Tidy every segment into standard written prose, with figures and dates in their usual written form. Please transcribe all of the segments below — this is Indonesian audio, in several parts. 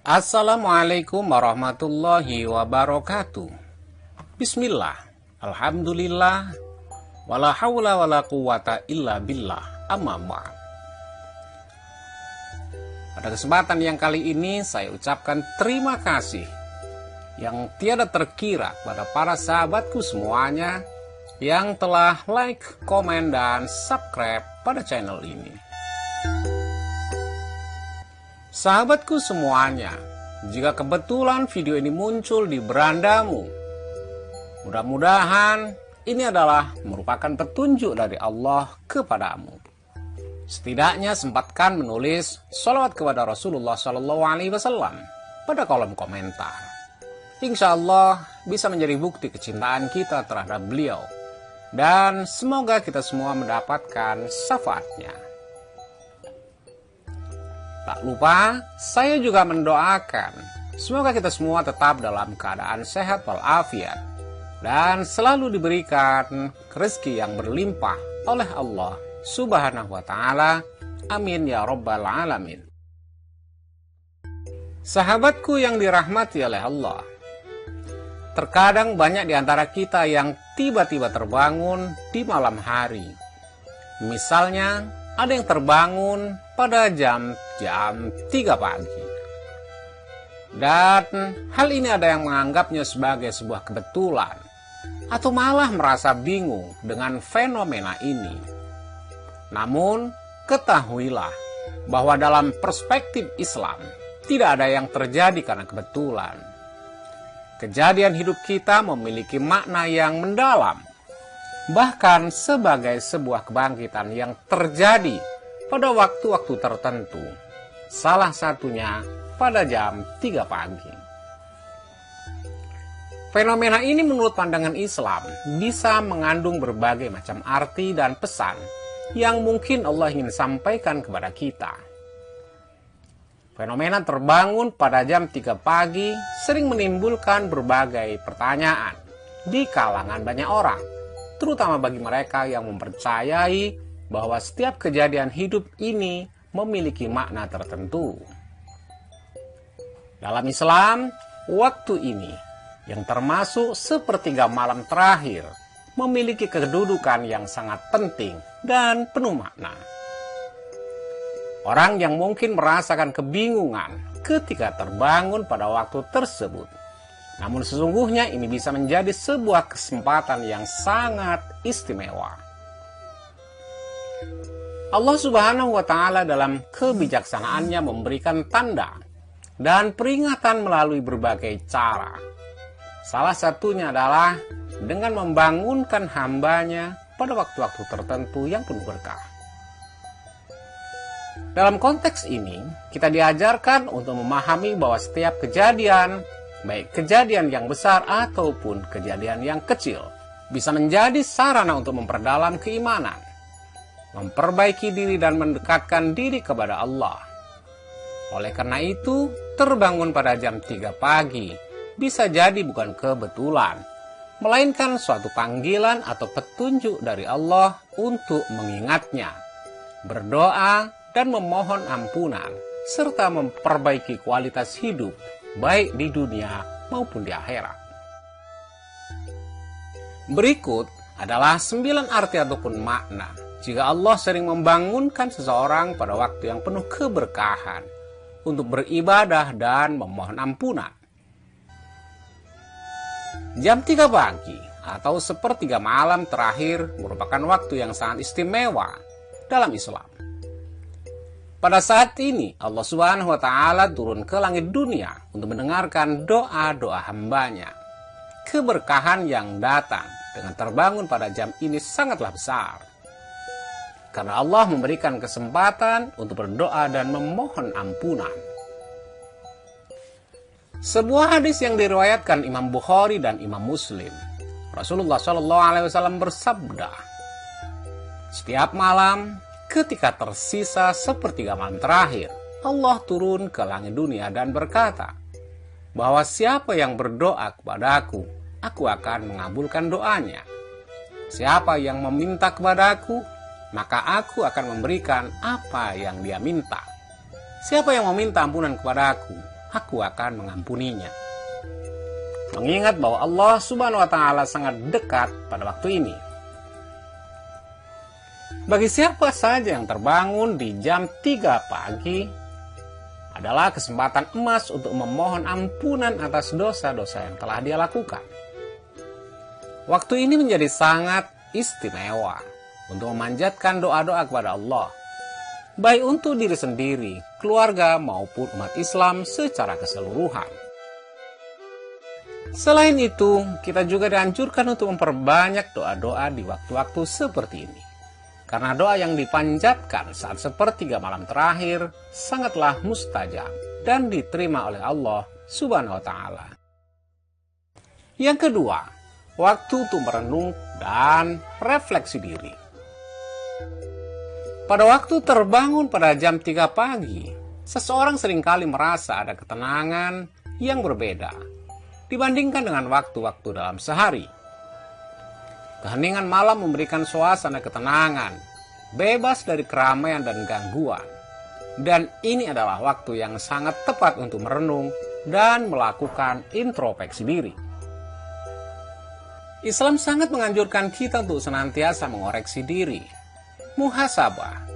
Assalamualaikum warahmatullahi wabarakatuh. Bismillah, alhamdulillah, wala hawla wala quwata illa billah, amma ba'd. Pada kesempatan yang kali ini saya ucapkan terima kasih yang tiada terkira pada para sahabatku semuanya yang telah like, komen, dan subscribe pada channel ini. Sahabatku semuanya, jika kebetulan video ini muncul di berandamu, mudah-mudahan ini adalah merupakan petunjuk dari Allah kepadamu. Setidaknya sempatkan menulis sholawat kepada Rasulullah SAW pada kolom komentar. Insya Allah bisa menjadi bukti kecintaan kita terhadap beliau. Dan semoga kita semua mendapatkan syafaatnya. Tak lupa, saya juga mendoakan semoga kita semua tetap dalam keadaan sehat walafiat dan selalu diberikan rezeki yang berlimpah oleh Allah Subhanahu wa Ta'ala. Amin ya Rabbal Alamin. Sahabatku yang dirahmati oleh Allah, terkadang banyak di antara kita yang tiba-tiba terbangun di malam hari. Misalnya, ada yang terbangun pada jam 3 pagi. Dan hal ini ada yang menganggapnya sebagai sebuah kebetulan, atau malah merasa bingung dengan fenomena ini. Namun, ketahuilah bahwa dalam perspektif Islam, tidak ada yang terjadi karena kebetulan. Kejadian hidup kita memiliki makna yang mendalam, bahkan sebagai sebuah kebangkitan yang terjadi pada waktu-waktu tertentu, salah satunya pada jam 3 pagi. Fenomena ini menurut pandangan Islam bisa mengandung berbagai macam arti dan pesan yang mungkin Allah ingin sampaikan kepada kita. Fenomena terbangun pada jam 3 pagi sering menimbulkan berbagai pertanyaan di kalangan banyak orang, terutama bagi mereka yang mempercayai bahwa setiap kejadian hidup ini memiliki makna tertentu. Dalam Islam, waktu ini yang termasuk sepertiga malam terakhir memiliki kedudukan yang sangat penting dan penuh makna. Orang yang mungkin merasakan kebingungan ketika terbangun pada waktu tersebut, namun sesungguhnya ini bisa menjadi sebuah kesempatan yang sangat istimewa. Allah Subhanahu wa Ta'ala dalam kebijaksanaannya memberikan tanda dan peringatan melalui berbagai cara. Salah satunya adalah dengan membangunkan hambanya pada waktu-waktu tertentu yang penuh berkah. Dalam konteks ini, kita diajarkan untuk memahami bahwa setiap kejadian, baik kejadian yang besar ataupun kejadian yang kecil, bisa menjadi sarana untuk memperdalam keimanan, memperbaiki diri dan mendekatkan diri kepada Allah. Oleh karena itu, terbangun pada jam 3 pagi bisa jadi bukan kebetulan, melainkan suatu panggilan atau petunjuk dari Allah untuk mengingatnya, berdoa, dan memohon ampunan, serta memperbaiki kualitas hidup, baik di dunia maupun di akhirat. Berikut adalah 9 arti ataupun makna jika Allah sering membangunkan seseorang pada waktu yang penuh keberkahan untuk beribadah dan memohon ampunan. Jam 3 pagi atau sepertiga malam terakhir merupakan waktu yang sangat istimewa dalam Islam. Pada saat ini, Allah Subhanahu wa Ta'ala turun ke langit dunia untuk mendengarkan doa-doa hambanya. Keberkahan yang datang dengan terbangun pada jam ini sangatlah besar, karena Allah memberikan kesempatan untuk berdoa dan memohon ampunan. Sebuah hadis yang diriwayatkan Imam Bukhari dan Imam Muslim, Rasulullah SAW bersabda, "Setiap malam, ketika tersisa sepertiga malam terakhir, Allah turun ke langit dunia dan berkata, bahwa siapa yang berdoa kepadaku, aku akan mengabulkan doanya. Siapa yang meminta kepadaku, maka aku akan memberikan apa yang dia minta. Siapa yang meminta ampunan kepadaku, aku akan mengampuninya. Mengingat bahwa Allah Subhanahu wa Ta'ala sangat dekat pada waktu ini. Bagi siapa saja yang terbangun di jam 3 pagi adalah kesempatan emas untuk memohon ampunan atas dosa-dosa yang telah dia lakukan. Waktu ini menjadi sangat istimewa untuk memanjatkan doa-doa kepada Allah, baik untuk diri sendiri, keluarga, maupun umat Islam secara keseluruhan. Selain itu, kita juga dianjurkan untuk memperbanyak doa-doa di waktu-waktu seperti ini. Karena doa yang dipanjatkan saat sepertiga malam terakhir sangatlah mustajab dan diterima oleh Allah Subhanahu wa Ta'ala. Yang kedua, waktu untuk merenung dan refleksi diri. Pada waktu terbangun pada jam 3 pagi, seseorang seringkali merasa ada ketenangan yang berbeda dibandingkan dengan waktu-waktu dalam sehari. Keheningan malam memberikan suasana ketenangan, bebas dari keramaian dan gangguan. Dan ini adalah waktu yang sangat tepat untuk merenung dan melakukan introspeksi diri. Islam sangat menganjurkan kita untuk senantiasa mengoreksi diri, muhasabah.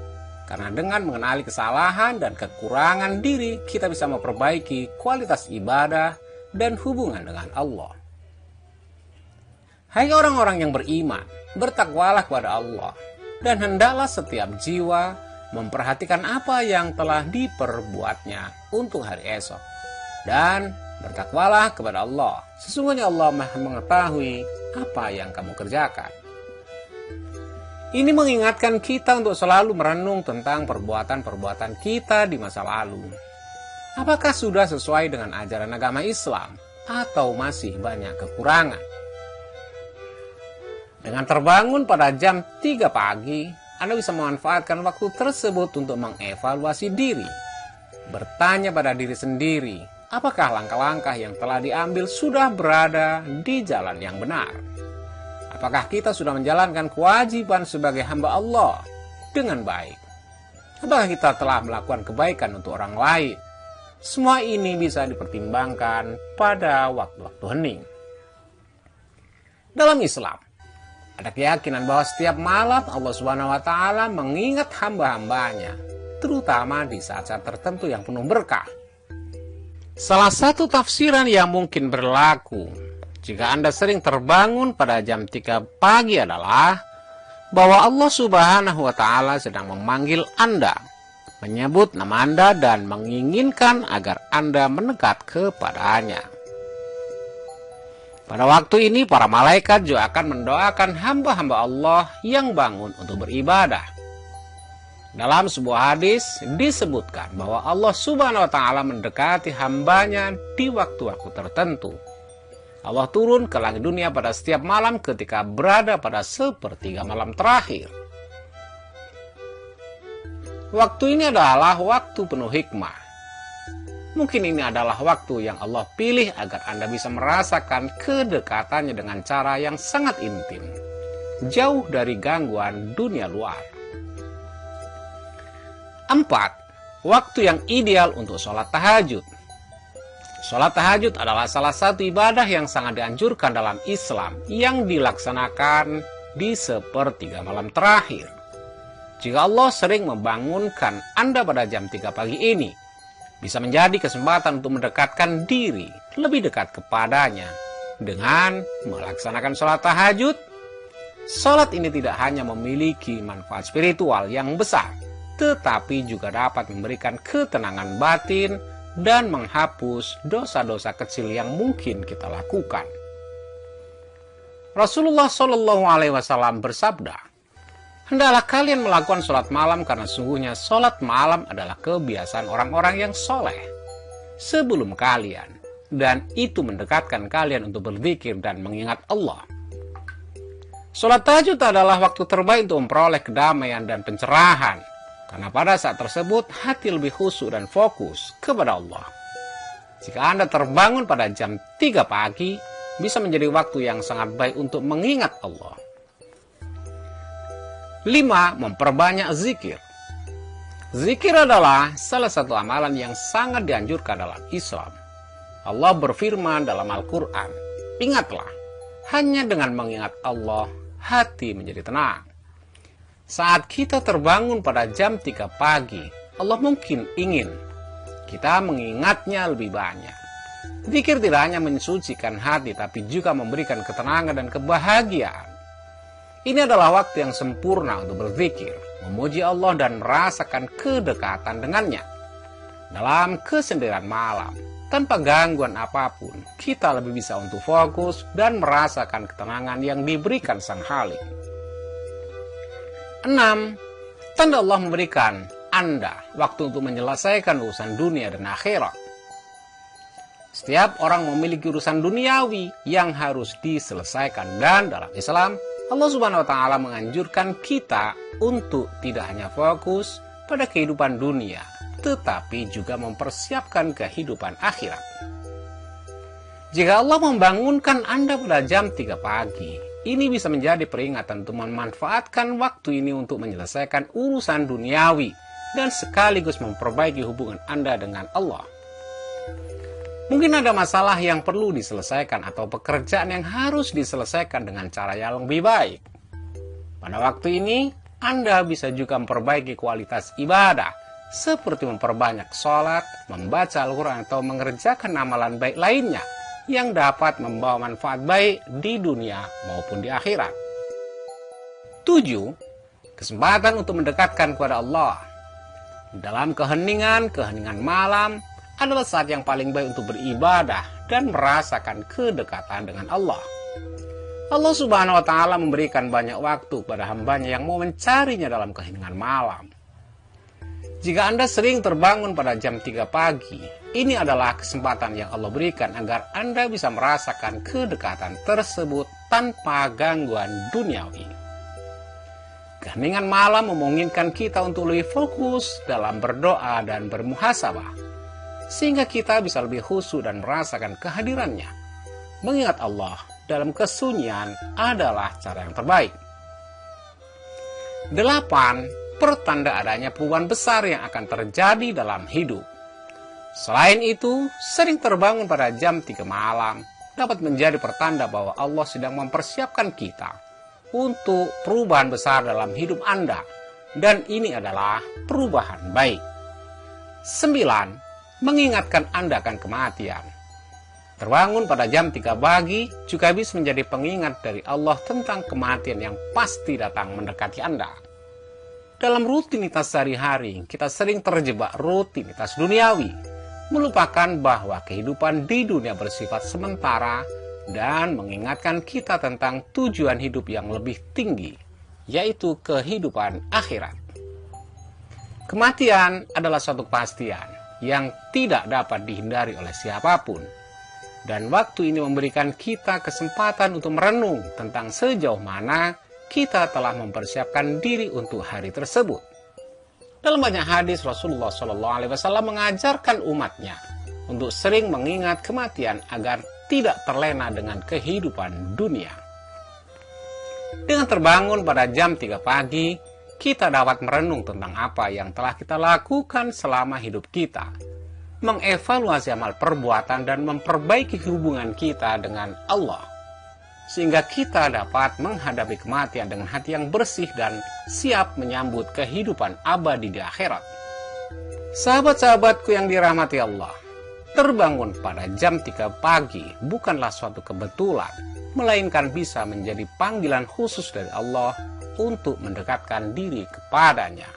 Karena dengan mengenali kesalahan dan kekurangan diri, kita bisa memperbaiki kualitas ibadah dan hubungan dengan Allah. Hai orang-orang yang beriman, bertakwalah kepada Allah, dan hendaklah setiap jiwa memperhatikan apa yang telah diperbuatnya untuk hari esok. Dan bertakwalah kepada Allah, sesungguhnya Allah Maha mengetahui apa yang kamu kerjakan. Ini mengingatkan kita untuk selalu merenung tentang perbuatan-perbuatan kita di masa lalu. Apakah sudah sesuai dengan ajaran agama Islam atau masih banyak kekurangan? Dengan terbangun pada jam 3 pagi, Anda bisa memanfaatkan waktu tersebut untuk mengevaluasi diri. Bertanya pada diri sendiri, apakah langkah-langkah yang telah diambil sudah berada di jalan yang benar? Apakah kita sudah menjalankan kewajiban sebagai hamba Allah dengan baik? Apakah kita telah melakukan kebaikan untuk orang lain? Semua ini bisa dipertimbangkan pada waktu-waktu hening. Dalam Islam, ada keyakinan bahwa setiap malam Allah Subhanahu wa Ta'ala mengingat hamba-hambanya, terutama di saat-saat tertentu yang penuh berkah. Salah satu tafsiran yang mungkin berlaku jika Anda sering terbangun pada jam 3 pagi adalah bahwa Allah Subhanahu wa Ta'ala sedang memanggil Anda, menyebut nama Anda dan menginginkan agar Anda mendekat kepadanya. Pada waktu ini, para malaikat juga akan mendoakan hamba-hamba Allah yang bangun untuk beribadah. Dalam sebuah hadis disebutkan bahwa Allah Subhanahu wa Ta'ala mendekati hambanya di waktu-waktu tertentu. Allah turun ke langit dunia pada setiap malam ketika berada pada sepertiga malam terakhir. Waktu ini adalah waktu penuh hikmah. Mungkin ini adalah waktu yang Allah pilih agar Anda bisa merasakan kedekatannya dengan cara yang sangat intim, jauh dari gangguan dunia luar. 4. Waktu yang ideal untuk sholat tahajud. Sholat tahajud adalah salah satu ibadah yang sangat dianjurkan dalam Islam yang dilaksanakan di sepertiga malam terakhir. Jika Allah sering membangunkan Anda pada jam 3 pagi ini, bisa menjadi kesempatan untuk mendekatkan diri lebih dekat kepadanya dengan melaksanakan sholat tahajud. Sholat ini tidak hanya memiliki manfaat spiritual yang besar, tetapi juga dapat memberikan ketenangan batin dan menghapus dosa-dosa kecil yang mungkin kita lakukan. Rasulullah SAW bersabda, hendaklah kalian melakukan sholat malam karena sungguhnya sholat malam adalah kebiasaan orang-orang yang soleh sebelum kalian, dan itu mendekatkan kalian untuk berzikir dan mengingat Allah. Sholat tahajud adalah waktu terbaik untuk memperoleh kedamaian dan pencerahan, karena pada saat tersebut hati lebih khusyuk dan fokus kepada Allah. Jika Anda terbangun pada jam 3 pagi, bisa menjadi waktu yang sangat baik untuk mengingat Allah. 5. Memperbanyak zikir. Zikir adalah salah satu amalan yang sangat dianjurkan dalam Islam. Allah berfirman dalam Al-Quran, "Ingatlah, hanya dengan mengingat Allah, hati menjadi tenang." Saat kita terbangun pada jam 3 pagi, Allah mungkin ingin kita mengingatnya lebih banyak. Zikir tidak hanya mensucikan hati, tapi juga memberikan ketenangan dan kebahagiaan. Ini adalah waktu yang sempurna untuk berzikir, memuji Allah dan merasakan kedekatan dengannya. Dalam kesendirian malam, tanpa gangguan apapun, kita lebih bisa untuk fokus dan merasakan ketenangan yang diberikan Sang Khalik. 6. Tanda Allah memberikan Anda waktu untuk menyelesaikan urusan dunia dan akhirat. Setiap orang memiliki urusan duniawi yang harus diselesaikan, dan dalam Islam, Allah Subhanahu wa Ta'ala menganjurkan kita untuk tidak hanya fokus pada kehidupan dunia, tetapi juga mempersiapkan kehidupan akhirat. Jika Allah membangunkan Anda pada jam 3 pagi, ini bisa menjadi peringatan untuk memanfaatkan waktu ini untuk menyelesaikan urusan duniawi dan sekaligus memperbaiki hubungan Anda dengan Allah. Mungkin ada masalah yang perlu diselesaikan atau pekerjaan yang harus diselesaikan dengan cara yang lebih baik. Pada waktu ini, Anda bisa juga memperbaiki kualitas ibadah, seperti memperbanyak sholat, membaca Al-Quran, atau mengerjakan amalan baik lainnya yang dapat membawa manfaat baik di dunia maupun di akhirat. 7. Kesempatan untuk mendekatkan kepada Allah. Dalam keheningan malam, adalah saat yang paling baik untuk beribadah dan merasakan kedekatan dengan Allah. Allah Subhanahu wa Ta'ala memberikan banyak waktu pada hambanya yang mau mencarinya dalam keheningan malam. Jika Anda sering terbangun pada jam 3 pagi, ini adalah kesempatan yang Allah berikan agar Anda bisa merasakan kedekatan tersebut tanpa gangguan duniawi. Keheningan malam memungkinkan kita untuk lebih fokus dalam berdoa dan bermuhasabah, sehingga kita bisa lebih khusyuk dan merasakan kehadirannya. Mengingat Allah dalam kesunyian adalah cara yang terbaik. 8. Pertanda adanya perubahan besar yang akan terjadi dalam hidup. Selain itu, sering terbangun pada jam 3 malam dapat menjadi pertanda bahwa Allah sedang mempersiapkan kita untuk perubahan besar dalam hidup Anda, dan ini adalah perubahan baik. 9. Mengingatkan Anda akan kematian. Terbangun pada jam 3 pagi juga bisa menjadi pengingat dari Allah tentang kematian yang pasti datang mendekati Anda. Dalam rutinitas sehari-hari, kita sering terjebak rutinitas duniawi, melupakan bahwa kehidupan di dunia bersifat sementara dan mengingatkan kita tentang tujuan hidup yang lebih tinggi, yaitu kehidupan akhirat. Kematian adalah suatu kepastian yang tidak dapat dihindari oleh siapapun. Dan waktu ini memberikan kita kesempatan untuk merenung tentang sejauh mana kita telah mempersiapkan diri untuk hari tersebut. Dalam banyak hadis, Rasulullah SAW mengajarkan umatnya untuk sering mengingat kematian agar tidak terlena dengan kehidupan dunia. Dengan terbangun pada jam 3 pagi, kita dapat merenung tentang apa yang telah kita lakukan selama hidup kita, mengevaluasi amal perbuatan dan memperbaiki hubungan kita dengan Allah, sehingga kita dapat menghadapi kematian dengan hati yang bersih dan siap menyambut kehidupan abadi di akhirat. Sahabat-sahabatku yang dirahmati Allah, terbangun pada jam 3 pagi bukanlah suatu kebetulan, melainkan bisa menjadi panggilan khusus dari Allah untuk mendekatkan diri kepadanya.